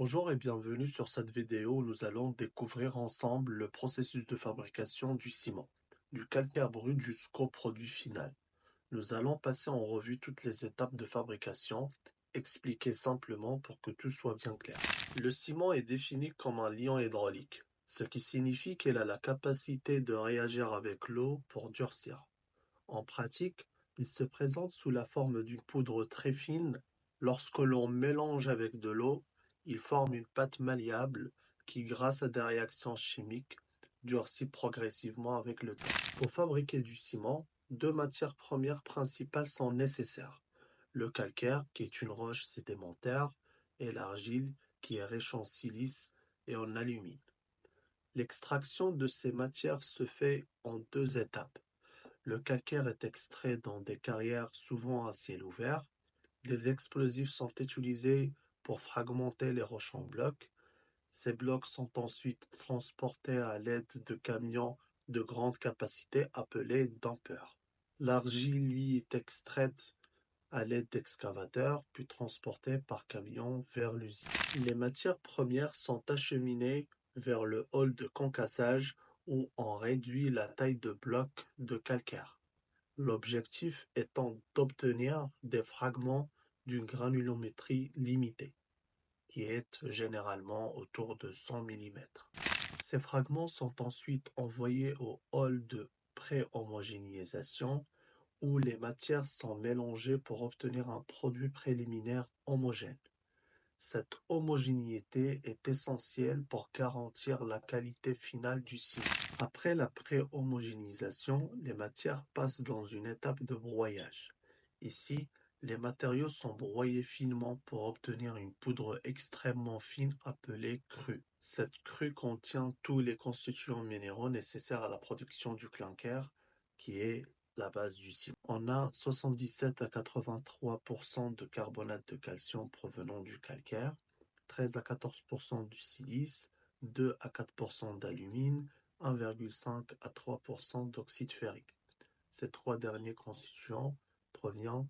Bonjour et bienvenue sur cette vidéo où nous allons découvrir ensemble le processus de fabrication du ciment, du calcaire brut jusqu'au produit final. Nous allons passer en revue toutes les étapes de fabrication, expliquer simplement pour que tout soit bien clair. Le ciment est défini comme un liant hydraulique, ce qui signifie qu'il a la capacité de réagir avec l'eau pour durcir. En pratique, il se présente sous la forme d'une poudre très fine. Lorsque l'on mélange avec de l'eau, il forme une pâte malléable qui, grâce à des réactions chimiques, durcit progressivement avec le temps. Pour fabriquer du ciment, deux matières premières principales sont nécessaires. Le calcaire, qui est une roche sédimentaire, et l'argile, qui est riche en silice et en alumine. L'extraction de ces matières se fait en deux étapes. Le calcaire est extrait dans des carrières souvent à ciel ouvert. Des explosifs sont utilisés pour fragmenter les roches en blocs. Ces blocs sont ensuite transportés à l'aide de camions de grande capacité appelés dumpers. L'argile, lui, est extraite à l'aide d'excavateurs, puis transportée par camion vers l'usine. Les matières premières sont acheminées vers le hall de concassage où on réduit la taille de blocs de calcaire. L'objectif étant d'obtenir des fragments d'une granulométrie limitée, qui est généralement autour de 100 mm. Ces fragments sont ensuite envoyés au hall de pré-homogénéisation où les matières sont mélangées pour obtenir un produit préliminaire homogène. Cette homogénéité est essentielle pour garantir la qualité finale du ciment. Après la pré-homogénéisation, les matières passent dans une étape de broyage. Ici, les matériaux sont broyés finement pour obtenir une poudre extrêmement fine appelée crue. Cette crue contient tous les constituants minéraux nécessaires à la production du clinker, qui est la base du ciment. On a 77 à 83% de carbonate de calcium provenant du calcaire, 13 à 14% du silice, 2 à 4% d'alumine, 1,5 à 3% d'oxyde ferrique. Ces trois derniers constituants proviennent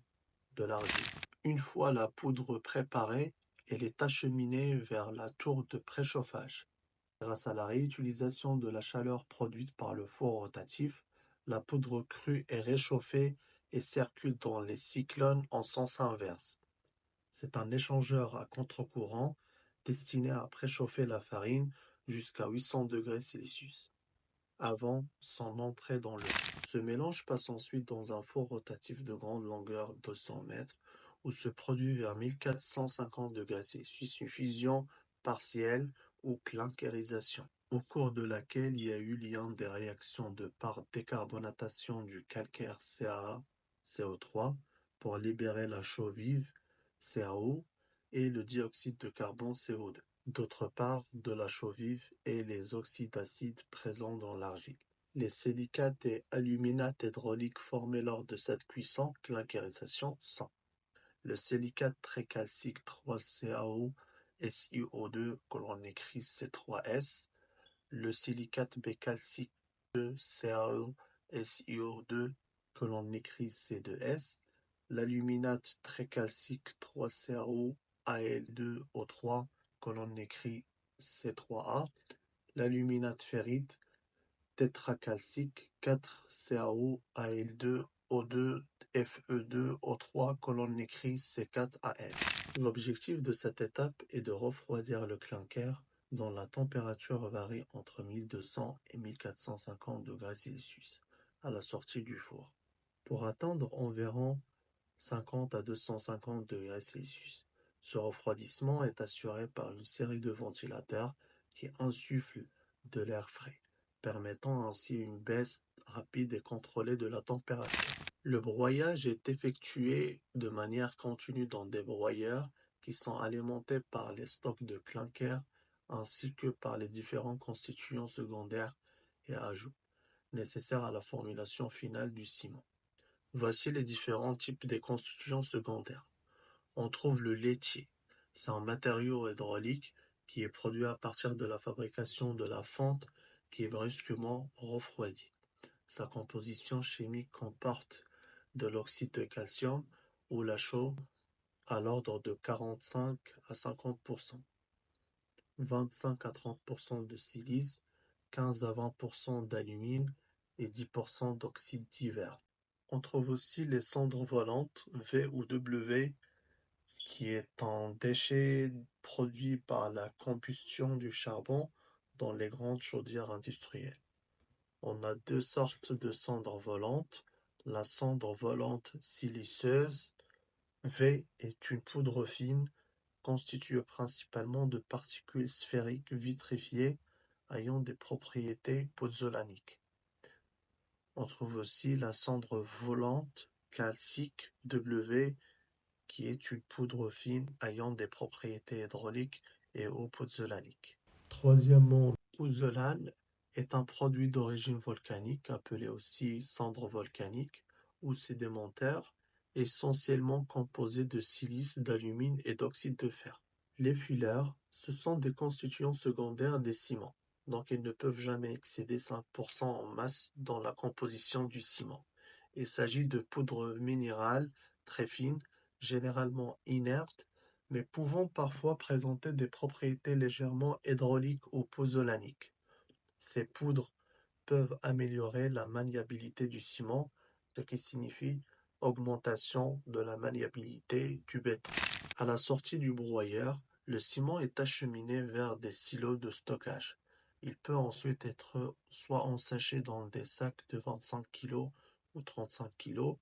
de l'argile. Une fois la poudre préparée, elle est acheminée vers la tour de préchauffage. Grâce à la réutilisation de la chaleur produite par le four rotatif, la poudre crue est réchauffée et circule dans les cyclones en sens inverse. C'est un échangeur à contre-courant destiné à préchauffer la farine jusqu'à 800 degrés Celsius avant son entrée dans le four. Ce mélange passe ensuite dans un four rotatif de grande longueur de 100 mètres où se produit vers 1450 degrés Celsius une fusion partielle ou clinkerisation, au cours de laquelle il y a eu lien des réactions de par décarbonatation du calcaire CaA-CO3 pour libérer la chaux vive CaO et le dioxyde de carbone CO2. D'autre part, de la chaux vive et les oxydes d'acides présents dans l'argile. Les silicates et aluminates hydrauliques formés lors de cette cuisson, clinkerisation, sont le silicate tricalcique 3CaO SiO2 que l'on écrit C3S, le silicate bicalcique 2CaO SiO2 que l'on écrit C2S, l'aluminate tricalcique 3CaO Al2O3 que l'on écrit C3A, l'aluminate ferrite tétracalcique 4CaO Al2O2 Fe2O3 que l'on écrit C4Al. L'objectif de cette étape est de refroidir le clinker dont la température varie entre 1200 et 1450 degrés Celsius à la sortie du four, pour atteindre environ 50 à 250 degrés Celsius. Ce refroidissement est assuré par une série de ventilateurs qui insufflent de l'air frais, permettant ainsi une baisse rapide et contrôlée de la température. Le broyage est effectué de manière continue dans des broyeurs qui sont alimentés par les stocks de clinker ainsi que par les différents constituants secondaires et ajouts nécessaires à la formulation finale du ciment. Voici les différents types de constituants secondaires. On trouve le laitier. C'est un matériau hydraulique qui est produit à partir de la fabrication de la fonte qui est brusquement refroidie. Sa composition chimique comporte de l'oxyde de calcium ou la chaux à l'ordre de 45 à 50%. 25 à 30% de silice, 15 à 20% d'alumine et 10% d'oxyde divers. On trouve aussi les cendres volantes, V ou W, qui est un déchet produit par la combustion du charbon dans les grandes chaudières industrielles. On a deux sortes de cendres volantes. La cendre volante siliceuse, V, est une poudre fine constituée principalement de particules sphériques vitrifiées ayant des propriétés pozzolaniques. On trouve aussi la cendre volante calcique, W, qui est une poudre fine ayant des propriétés hydrauliques et eau pozzolanique. Troisièmement, le pozzolane est un produit d'origine volcanique, appelé aussi cendre volcanique ou sédimentaire, essentiellement composé de silice, d'alumine et d'oxyde de fer. Les fillers, ce sont des constituants secondaires des ciments, donc ils ne peuvent jamais excéder 5% en masse dans la composition du ciment. Il s'agit de poudres minérales très fines, généralement inertes, mais pouvant parfois présenter des propriétés légèrement hydrauliques ou pozzolaniques. Ces poudres peuvent améliorer la maniabilité du ciment, ce qui signifie augmentation de la maniabilité du béton. À la sortie du broyeur, le ciment est acheminé vers des silos de stockage. Il peut ensuite être soit ensaché dans des sacs de 25 kg ou 35 kg,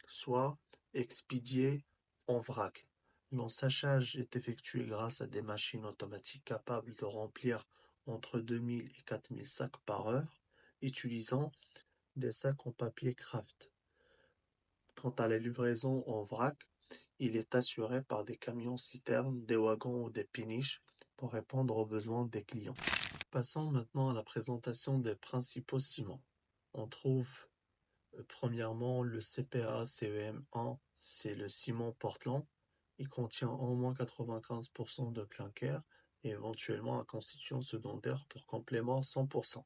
soit expédié en vrac. L'ensachage est effectué grâce à des machines automatiques capables de remplir entre 2000 et 4000 sacs par heure, utilisant des sacs en papier Kraft. Quant à la livraison en vrac, il est assuré par des camions-citernes, des wagons ou des péniches pour répondre aux besoins des clients. Passons maintenant à la présentation des principaux ciments. On trouve premièrement le CPA-CEM1, c'est le ciment Portland. Il contient au moins 95% de clinker et éventuellement un constituant secondaire pour complément 100%.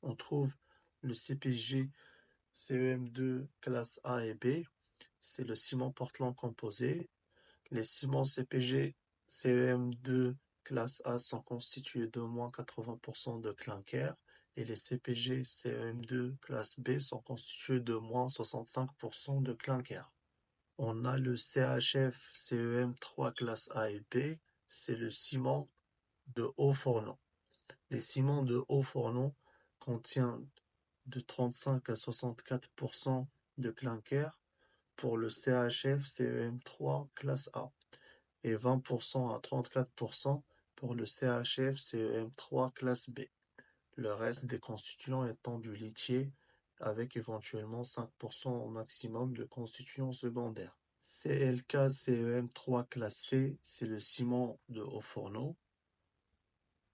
On trouve le CPG CEM2 classe A et B, c'est le ciment Portland composé. Les ciments CPG CEM2 classe A sont constitués d'au moins 80% de clinker et les CPG CEM2 classe B sont constitués de moins 65% de clinker. On a le CHF CEM3 classe A et B, c'est le ciment de haut fourneau. Les ciments de haut fourneau contiennent de 35 à 64% de clinker pour le CHF CEM3 classe A et 20% à 34% pour le CHF CEM3 classe B. Le reste des constituants étant du lithier avec éventuellement 5% au maximum de constituants secondaires. CLK CEM3 classe C, c'est le ciment de haut fourneau.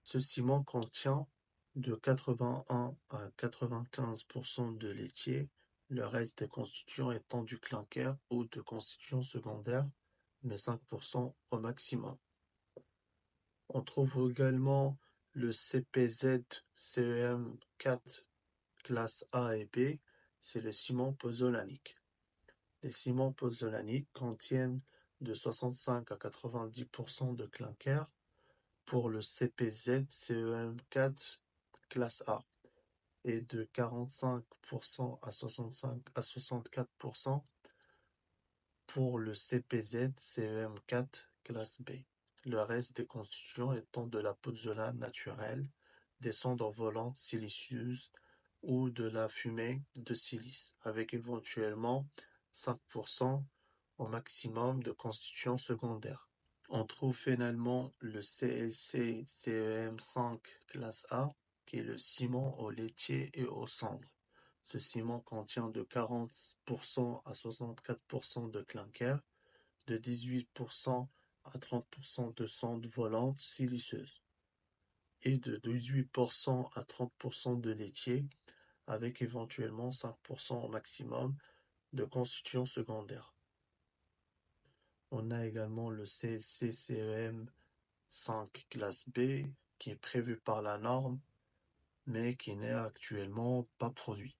Ce ciment contient de 81 à 95% de laitier, le reste des constituants étant du clinker ou de constituants secondaires, mais 5% au maximum. On trouve également le CPZ CEM4 classe A et B, c'est le ciment pozzolanique. Les ciments pozzolaniques contiennent de 65 à 90% de clinker pour le CPZ CEM4 classe A et de 45% à 65 à 64% pour le CPZ CEM4 classe B. Le reste des constituants étant de la pozzolane naturelle, des cendres volantes siliceuses ou de la fumée de silice, avec éventuellement 5% au maximum de constituants secondaires. On trouve finalement le CLC CEM5 classe A, qui est le ciment au laitier et aux cendres. Ce ciment contient de 40% à 64% de clinker, de 18% à 30% de cendres volantes siliceuses et de 18% à 30% de laitier, avec éventuellement 5% au maximum de constituants secondaires. On a également le CLC-CEM5 classe B qui est prévu par la norme, mais qui n'est actuellement pas produit.